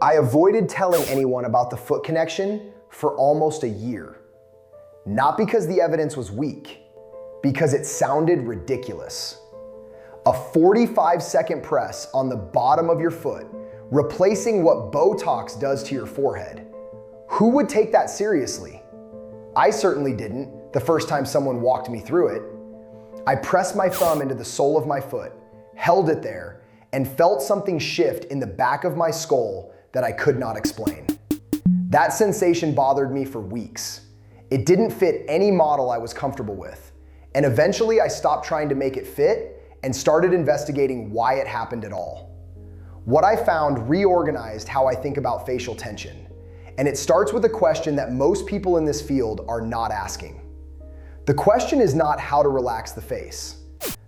I avoided telling anyone about the foot connection for almost a year. Not because the evidence was weak, because it sounded ridiculous. A 45-second press on the bottom of your foot, replacing what Botox does to your forehead. Who would take that seriously? I certainly didn't the first time someone walked me through it. I pressed my thumb into the sole of my foot, held it there, and felt something shift in the back of my skull that I could not explain. That sensation bothered me for weeks. It didn't fit any model I was comfortable with, and eventually I stopped trying to make it fit and started investigating why it happened at all. What I found reorganized how I think about facial tension, and it starts with a question that most people in this field are not asking. The question is not how to relax the face.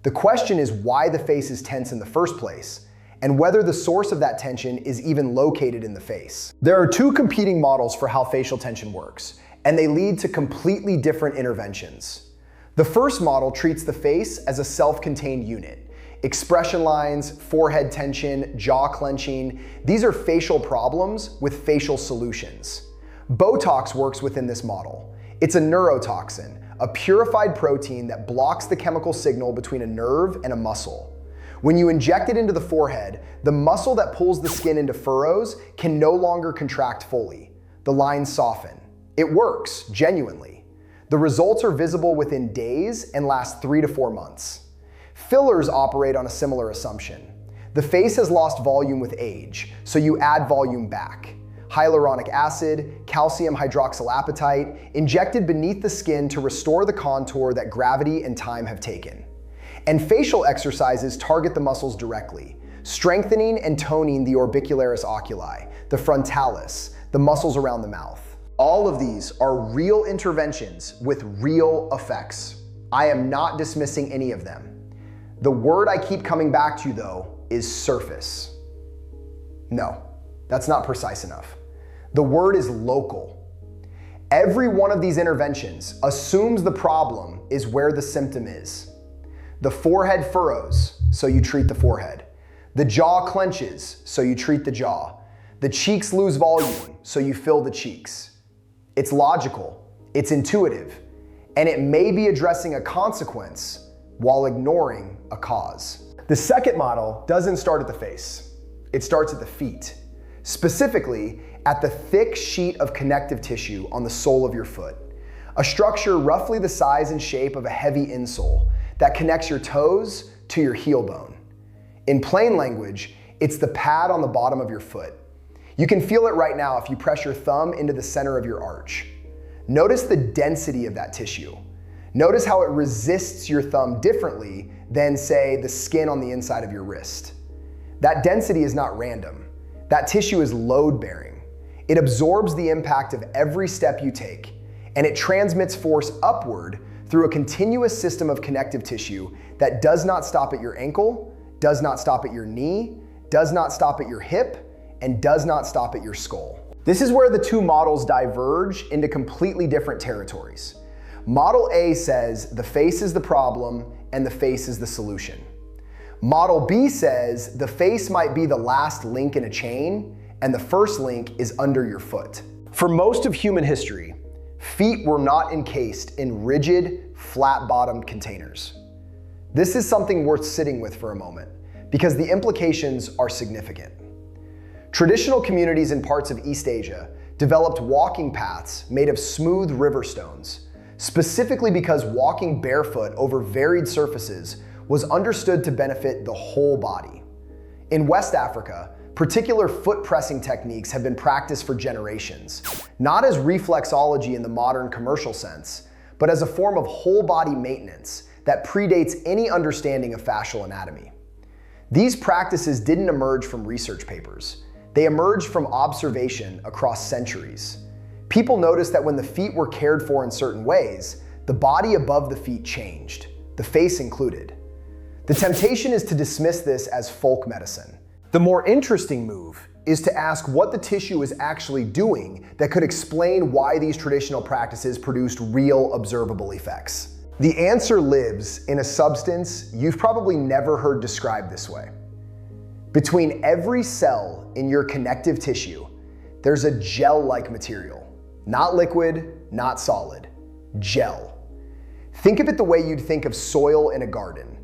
The question is why the face is tense in the first place, and whether the source of that tension is even located in the face. There are two competing models for how facial tension works, and they lead to completely different interventions. The first model treats the face as a self-contained unit. Expression lines, forehead tension, jaw clenching, these are facial problems with facial solutions. Botox works within this model. It's a neurotoxin, a purified protein that blocks the chemical signal between a nerve and a muscle. When you inject it into the forehead, the muscle that pulls the skin into furrows can no longer contract fully. The lines soften. It works, genuinely. The results are visible within days and last 3 to 4 months. Fillers operate on a similar assumption. The face has lost volume with age, so you add volume back. Hyaluronic acid, calcium hydroxylapatite, injected beneath the skin to restore the contour that gravity and time have taken. And facial exercises target the muscles directly, strengthening and toning the orbicularis oculi, the frontalis, the muscles around the mouth. All of these are real interventions with real effects. I am not dismissing any of them. The word I keep coming back to, though, is surface. No, that's not precise enough. The word is local. Every one of these interventions assumes the problem is where the symptom is. The forehead furrows, so you treat the forehead. The jaw clenches, so you treat the jaw. The cheeks lose volume, so you fill the cheeks. It's logical, it's intuitive, and it may be addressing a consequence while ignoring a cause. The second model doesn't start at the face. It starts at the feet, specifically at the thick sheet of connective tissue on the sole of your foot, a structure roughly the size and shape of a heavy insole that connects your toes to your heel bone. In plain language, it's the pad on the bottom of your foot. You can feel it right now if you press your thumb into the center of your arch. Notice the density of that tissue. Notice how it resists your thumb differently than, say, the skin on the inside of your wrist. That density is not random. That tissue is load-bearing. It absorbs the impact of every step you take, and it transmits force upward through a continuous system of connective tissue that does not stop at your ankle, does not stop at your knee, does not stop at your hip, and does not stop at your skull. This is where the two models diverge into completely different territories. Model A says the face is the problem and the face is the solution. Model B says the face might be the last link in a chain and the first link is under your foot. For most of human history, feet were not encased in rigid, flat-bottomed containers. This is something worth sitting with for a moment because the implications are significant. Traditional communities in parts of East Asia developed walking paths made of smooth river stones, specifically because walking barefoot over varied surfaces was understood to benefit the whole body. In West Africa, particular foot pressing techniques have been practiced for generations, not as reflexology in the modern commercial sense, but as a form of whole body maintenance that predates any understanding of fascial anatomy. These practices didn't emerge from research papers. They emerged from observation across centuries. People noticed that when the feet were cared for in certain ways, the body above the feet changed, the face included. The temptation is to dismiss this as folk medicine. The more interesting move is to ask what the tissue is actually doing that could explain why these traditional practices produced real observable effects. The answer lives in a substance you've probably never heard described this way: Between every cell in your connective tissue, there's a gel-like material. Not liquid, not solid. Gel. Think of it the way you'd think of soil in a garden.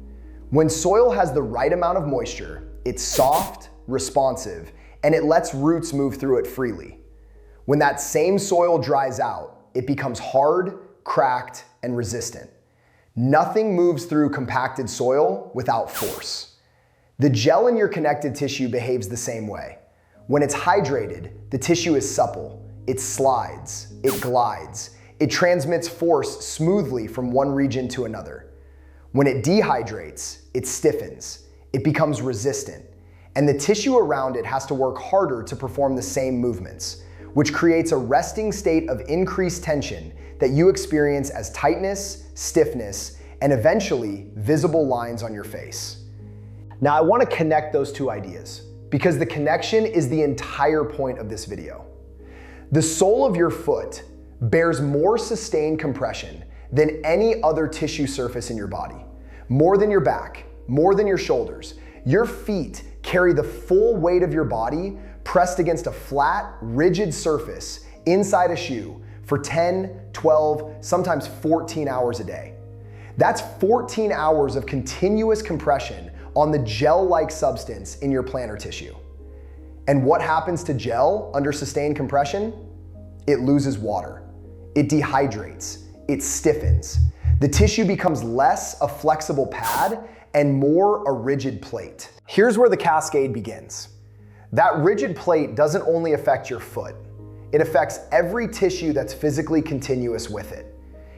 When soil has the right amount of moisture, it's soft, responsive, and it lets roots move through it freely. When that same soil dries out, it becomes hard, cracked, and resistant. Nothing moves through compacted soil without force. The gel in your connective tissue behaves the same way. When it's hydrated, the tissue is supple, it slides, it glides, it transmits force smoothly from one region to another. When it dehydrates, it stiffens, it becomes resistant, and the tissue around it has to work harder to perform the same movements, which creates a resting state of increased tension that you experience as tightness, stiffness, and eventually visible lines on your face. Now I want to connect those two ideas because the connection is the entire point of this video. The sole of your foot bears more sustained compression than any other tissue surface in your body. More than your back, more than your shoulders. Your feet carry the full weight of your body pressed against a flat, rigid surface inside a shoe for 10, 12, sometimes 14 hours a day. That's 14 hours of continuous compression on the gel-like substance in your plantar tissue. And what happens to gel under sustained compression? It loses water. It dehydrates. It stiffens. The tissue becomes less a flexible pad and more a rigid plate. Here's where the cascade begins. That rigid plate doesn't only affect your foot. It affects every tissue that's physically continuous with it.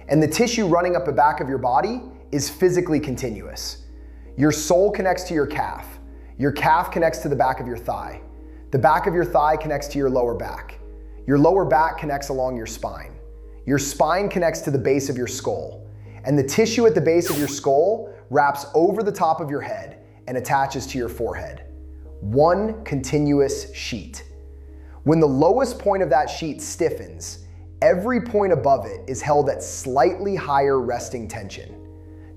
And the tissue running up the back of your body is physically continuous. Your sole connects to your calf. Your calf connects to the back of your thigh. The back of your thigh connects to your lower back. Your lower back connects along your spine. Your spine connects to the base of your skull. And the tissue at the base of your skull wraps over the top of your head and attaches to your forehead. One continuous sheet. When the lowest point of that sheet stiffens, every point above it is held at slightly higher resting tension.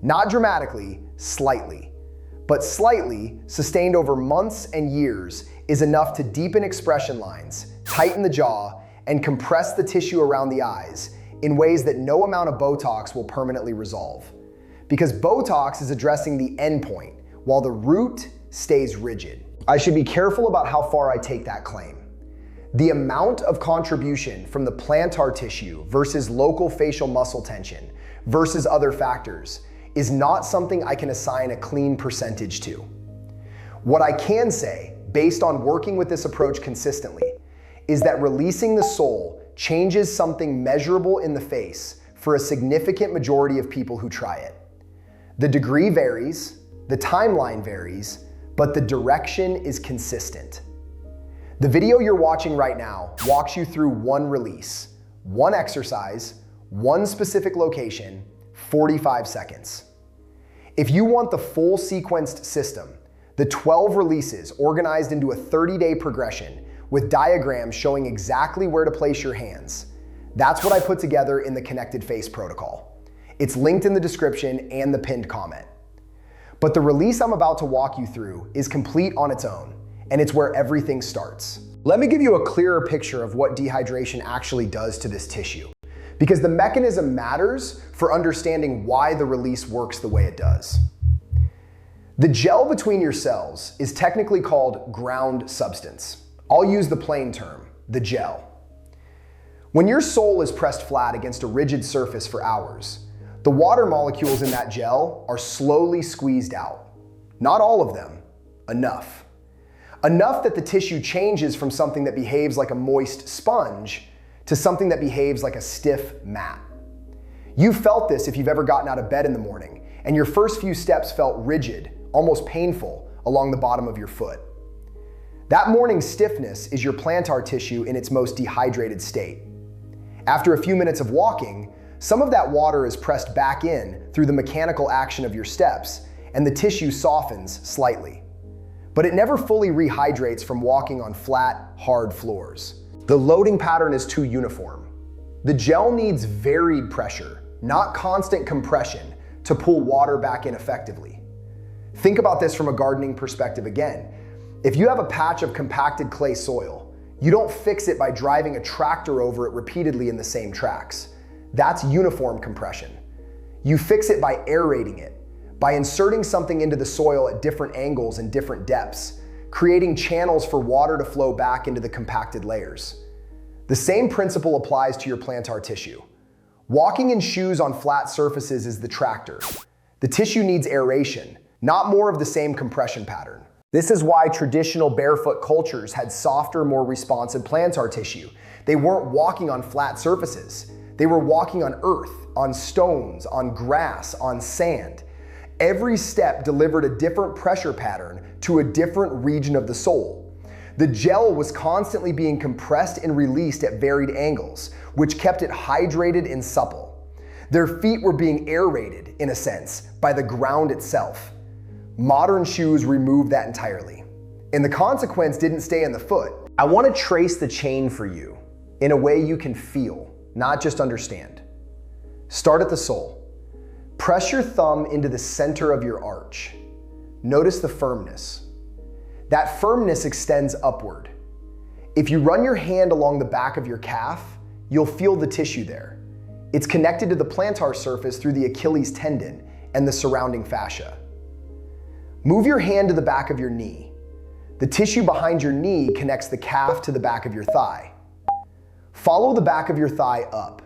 Not dramatically, slightly. But slightly, sustained over months and years, is enough to deepen expression lines, tighten the jaw, and compress the tissue around the eyes in ways that no amount of Botox will permanently resolve. Because Botox is addressing the end point, while the root stays rigid. I should be careful about how far I take that claim. The amount of contribution from the plantar tissue versus local facial muscle tension versus other factors is not something I can assign a clean percentage to. What I can say, based on working with this approach consistently, is that releasing the sole changes something measurable in the face for a significant majority of people who try it. The degree varies, the timeline varies, but the direction is consistent. The video you're watching right now walks you through one release, one exercise, one specific location, 45 seconds. If you want the full sequenced system, the 12 releases organized into a 30-day progression with diagrams showing exactly where to place your hands, that's what I put together in the Connected Face protocol. It's linked in the description and the pinned comment. But the release I'm about to walk you through is complete on its own, and it's where everything starts. Let me give you a clearer picture of what dehydration actually does to this tissue, because the mechanism matters for understanding why the release works the way it does. The gel between your cells is technically called ground substance. I'll use the plain term, the gel. When your sole is pressed flat against a rigid surface for hours, the water molecules in that gel are slowly squeezed out. Not all of them, enough. Enough that the tissue changes from something that behaves like a moist sponge to something that behaves like a stiff mat. You've felt this if you've ever gotten out of bed in the morning and your first few steps felt rigid, almost painful, along the bottom of your foot. That morning stiffness is your plantar tissue in its most dehydrated state. After a few minutes of walking, some of that water is pressed back in through the mechanical action of your steps, and the tissue softens slightly. But it never fully rehydrates from walking on flat, hard floors. The loading pattern is too uniform. The gel needs varied pressure, not constant compression, to pull water back in effectively. Think about this from a gardening perspective again. If you have a patch of compacted clay soil, you don't fix it by driving a tractor over it repeatedly in the same tracks. That's uniform compression. You fix it by aerating it, by inserting something into the soil at different angles and different depths, creating channels for water to flow back into the compacted layers. The same principle applies to your plantar tissue. Walking in shoes on flat surfaces is the tractor. The tissue needs aeration, not more of the same compression pattern. This is why traditional barefoot cultures had softer, more responsive plantar tissue. They weren't walking on flat surfaces. They were walking on earth, on stones, on grass, on sand. Every step delivered a different pressure pattern to a different region of the sole. The gel was constantly being compressed and released at varied angles, which kept it hydrated and supple. Their feet were being aerated, in a sense, by the ground itself. Modern shoes removed that entirely. And the consequence didn't stay in the foot. I want to trace the chain for you in a way you can feel, not just understand. Start at the sole. Press your thumb into the center of your arch. Notice the firmness. That firmness extends upward. If you run your hand along the back of your calf, you'll feel the tissue there. It's connected to the plantar surface through the Achilles tendon and the surrounding fascia. Move your hand to the back of your knee. The tissue behind your knee connects the calf to the back of your thigh. Follow the back of your thigh up.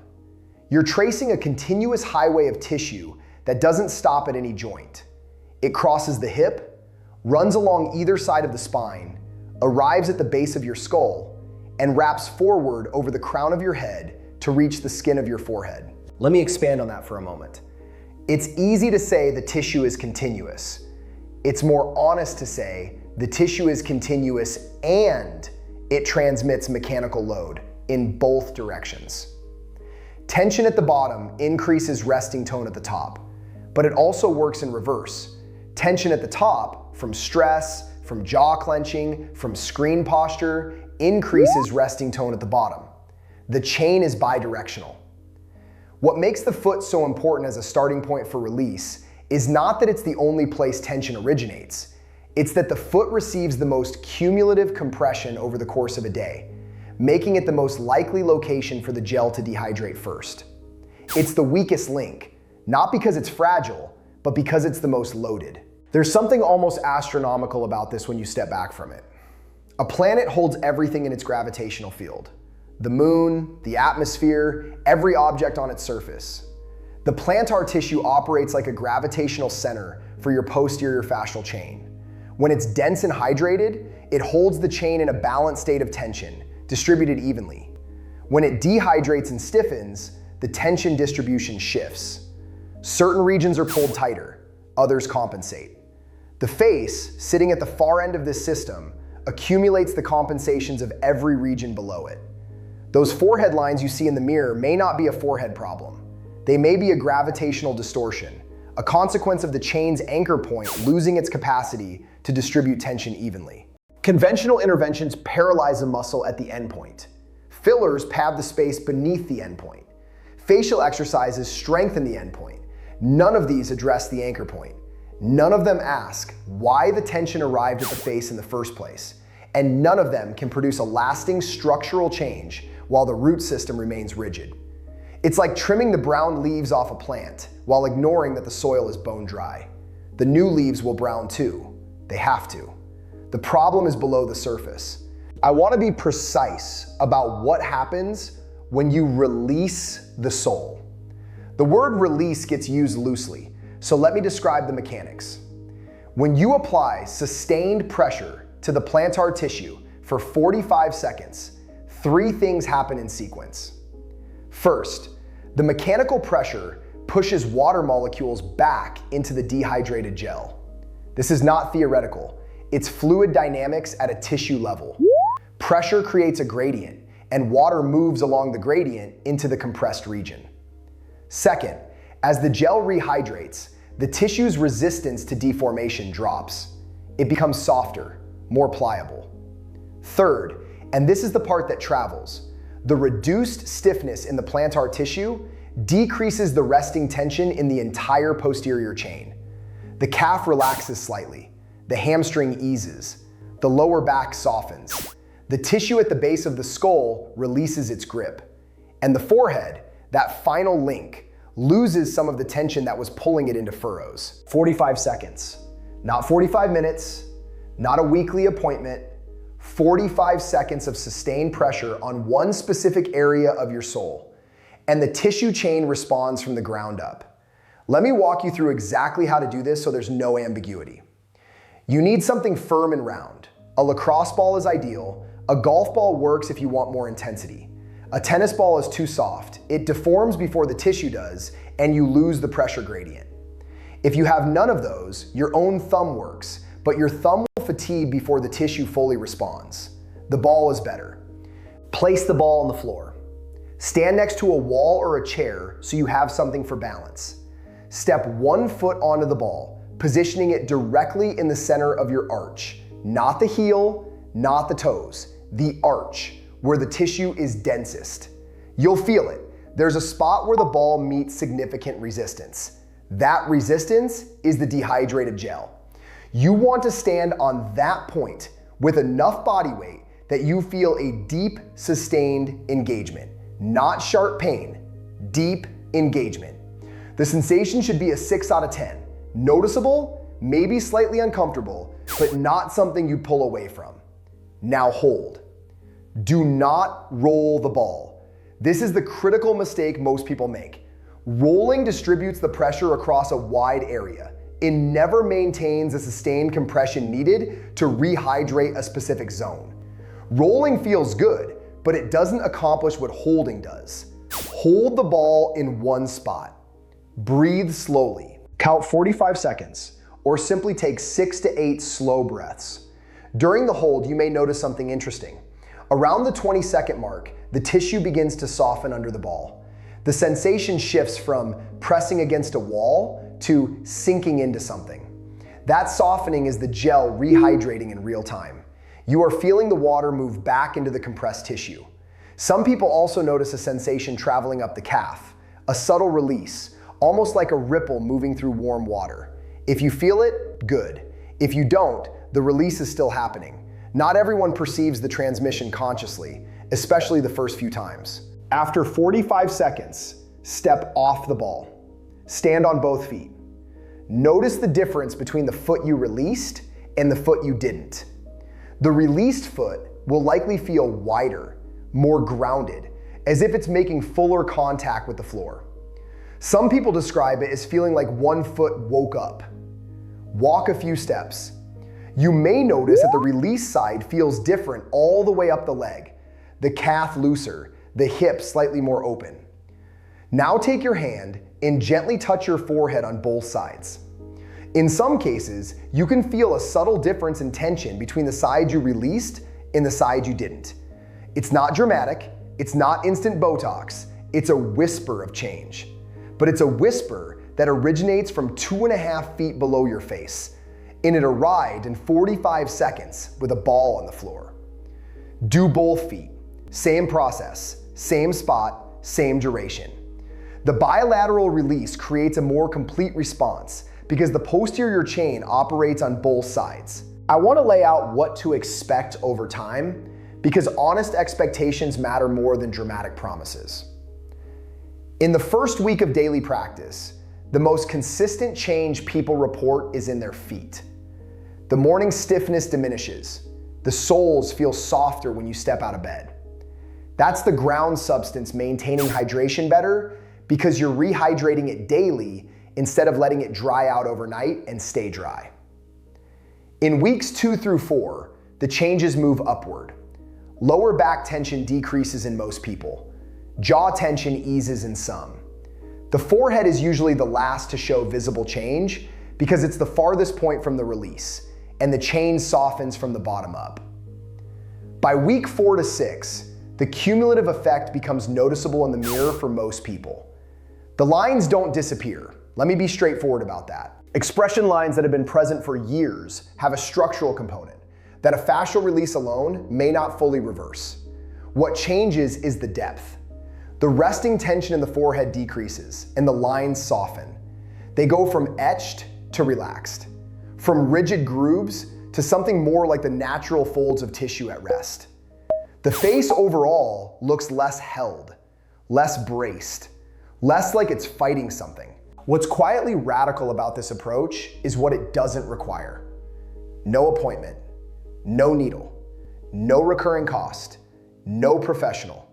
You're tracing a continuous highway of tissue that doesn't stop at any joint. It crosses the hip, runs along either side of the spine, arrives at the base of your skull, and wraps forward over the crown of your head to reach the skin of your forehead. Let me expand on that for a moment. It's easy to say the tissue is continuous. It's more honest to say the tissue is continuous and it transmits mechanical load in both directions. Tension at the bottom increases resting tone at the top, but it also works in reverse. Tension at the top, from stress, from jaw clenching, from screen posture, increases resting tone at the bottom. The chain is bidirectional. What makes the foot so important as a starting point for release is not that it's the only place tension originates. It's that the foot receives the most cumulative compression over the course of a day, making it the most likely location for the gel to dehydrate first. It's the weakest link, not because it's fragile, but because it's the most loaded. There's something almost astronomical about this when you step back from it. A planet holds everything in its gravitational field. The moon, the atmosphere, every object on its surface. The plantar tissue operates like a gravitational center for your posterior fascial chain. When it's dense and hydrated, it holds the chain in a balanced state of tension, distributed evenly. When it dehydrates and stiffens, the tension distribution shifts. Certain regions are pulled tighter, others compensate. The face, sitting at the far end of this system, accumulates the compensations of every region below it. Those forehead lines you see in the mirror may not be a forehead problem. They may be a gravitational distortion, a consequence of the chain's anchor point losing its capacity to distribute tension evenly. Conventional interventions paralyze a muscle at the endpoint. Fillers pad the space beneath the endpoint. Facial exercises strengthen the endpoint. None of these address the anchor point. None of them ask why the tension arrived at the face in the first place. And none of them can produce a lasting structural change while the root system remains rigid. It's like trimming the brown leaves off a plant while ignoring that the soil is bone dry. The new leaves will brown too. They have to. The problem is below the surface. I want to be precise about what happens when you release the sole. The word release gets used loosely, so let me describe the mechanics. When you apply sustained pressure to the plantar tissue for 45 seconds, 3 things happen in sequence. First, the mechanical pressure pushes water molecules back into the dehydrated gel. This is not theoretical. It's fluid dynamics at a tissue level. Pressure creates a gradient, and water moves along the gradient into the compressed region. Second, as the gel rehydrates, the tissue's resistance to deformation drops. It becomes softer, more pliable. Third, and this is the part that travels, the reduced stiffness in the plantar tissue decreases the resting tension in the entire posterior chain. The calf relaxes slightly. The hamstring eases. The lower back softens. The tissue at the base of the skull releases its grip. And the forehead, that final link, loses some of the tension that was pulling it into furrows. 45 seconds. Not 45 minutes, not a weekly appointment. 45 seconds of sustained pressure on one specific area of your soul. And the tissue chain responds from the ground up. Let me walk you through exactly how to do this so there's no ambiguity. You need something firm and round. A lacrosse ball is ideal. A golf ball works if you want more intensity. A tennis ball is too soft. It deforms before the tissue does, and you lose the pressure gradient. If you have none of those, your own thumb works, but your thumb will fatigue before the tissue fully responds. The ball is better. Place the ball on the floor. Stand next to a wall or a chair so you have something for balance. Step 1 foot onto the ball, positioning it directly in the center of your arch. Not the heel, not the toes, the arch, where the tissue is densest. You'll feel it. There's a spot where the ball meets significant resistance. That resistance is the dehydrated gel. You want to stand on that point with enough body weight that you feel a deep, sustained engagement. Not sharp pain, deep engagement. The sensation should be a 6 out of 10. Noticeable, maybe slightly uncomfortable, but not something you pull away from. Now hold. Do not roll the ball. This is the critical mistake most people make. Rolling distributes the pressure across a wide area. It never maintains the sustained compression needed to rehydrate a specific zone. Rolling feels good, but it doesn't accomplish what holding does. Hold the ball in one spot. Breathe slowly. Count 45 seconds, or simply take 6 to 8 slow breaths. During the hold, you may notice something interesting. Around the 20-second mark, the tissue begins to soften under the ball. The sensation shifts from pressing against a wall to sinking into something. That softening is the gel rehydrating in real time. You are feeling the water move back into the compressed tissue. Some people also notice a sensation traveling up the calf, a subtle release, almost like a ripple moving through warm water. If you feel it, good. If you don't, the release is still happening. Not everyone perceives the transmission consciously, especially the first few times. After 45 seconds, step off the ball. Stand on both feet. Notice the difference between the foot you released and the foot you didn't. The released foot will likely feel wider, more grounded, as if it's making fuller contact with the floor. Some people describe it as feeling like one foot woke up. Walk a few steps. You may notice that the release side feels different all the way up the leg, the calf looser, the hip slightly more open. Now take your hand and gently touch your forehead on both sides. In some cases, you can feel a subtle difference in tension between the side you released and the side you didn't. It's not dramatic, it's not instant Botox, it's a whisper of change. But it's a whisper that originates from 2.5 feet below your face, and it arrived in 45 seconds with a ball on the floor. Do both feet. Same process, same spot, same duration. The bilateral release creates a more complete response because the posterior chain operates on both sides. I want to lay out what to expect over time because honest expectations matter more than dramatic promises. In the first week of daily practice, the most consistent change people report is in their feet. The morning stiffness diminishes. The soles feel softer when you step out of bed. That's the ground substance maintaining hydration better because you're rehydrating it daily instead of letting it dry out overnight and stay dry. In weeks 2 through 4, the changes move upward. Lower back tension decreases in most people. Jaw tension eases in some. The forehead is usually the last to show visible change because it's the farthest point from the release, and the chain softens from the bottom up. By week 4 to 6, the cumulative effect becomes noticeable in the mirror for most people. The lines don't disappear. Let me be straightforward about that. Expression lines that have been present for years have a structural component that a fascial release alone may not fully reverse. What changes is the depth. The resting tension in the forehead decreases and the lines soften. They go from etched to relaxed, from rigid grooves to something more like the natural folds of tissue at rest. The face overall looks less held, less braced, less like it's fighting something. What's quietly radical about this approach is what it doesn't require. No appointment, no needle, no recurring cost, no professional.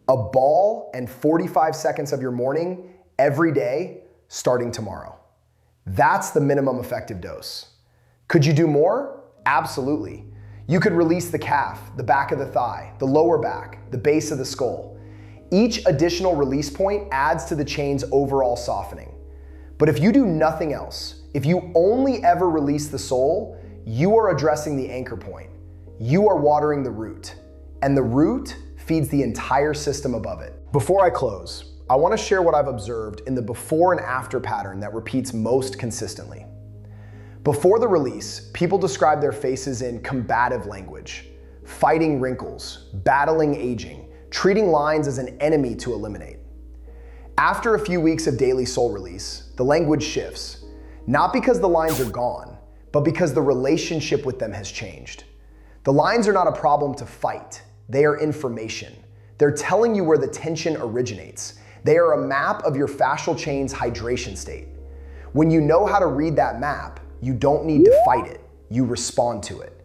A ball and 45 seconds of your morning every day starting tomorrow. That's the minimum effective dose. Could you do more? Absolutely. You could release the calf, the back of the thigh, the lower back, the base of the skull. Each additional release point adds to the chain's overall softening. But if you do nothing else, if you only ever release the sole, you are addressing the anchor point. You are watering the root, and the root feeds the entire system above it. Before I close, I want to share what I've observed in the before and after pattern that repeats most consistently. Before the release, people describe their faces in combative language, fighting wrinkles, battling aging, treating lines as an enemy to eliminate. After a few weeks of daily sole release, the language shifts, not because the lines are gone, but because the relationship with them has changed. The lines are not a problem to fight, they are information. They're telling you where the tension originates. They are a map of your fascial chain's hydration state. When you know how to read that map, you don't need to fight it, you respond to it.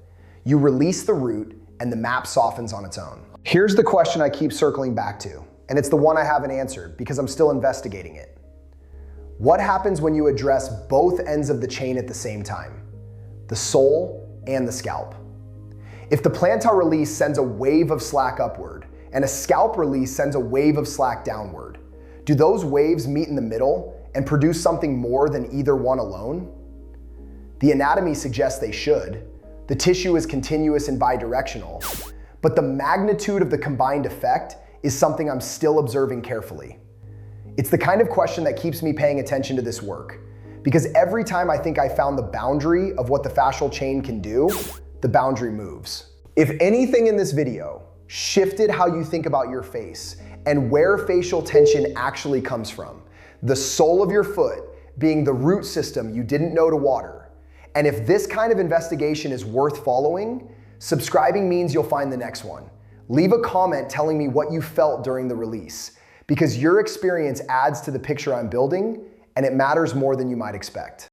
You release the root and the map softens on its own. Here's the question I keep circling back to, and it's the one I haven't answered because I'm still investigating it. What happens when you address both ends of the chain at the same time? The sole and the scalp. If the plantar release sends a wave of slack upward and a scalp release sends a wave of slack downward, do those waves meet in the middle and produce something more than either one alone? The anatomy suggests they should. The tissue is continuous and bidirectional, but the magnitude of the combined effect is something I'm still observing carefully. It's the kind of question that keeps me paying attention to this work, because every time I think I found the boundary of what the fascial chain can do, the boundary moves. If anything in this video shifted how you think about your face and where facial tension actually comes from, the sole of your foot being the root system you didn't know to water, and if this kind of investigation is worth following, subscribing means you'll find the next one. Leave a comment telling me what you felt during the release, because your experience adds to the picture I'm building, and it matters more than you might expect.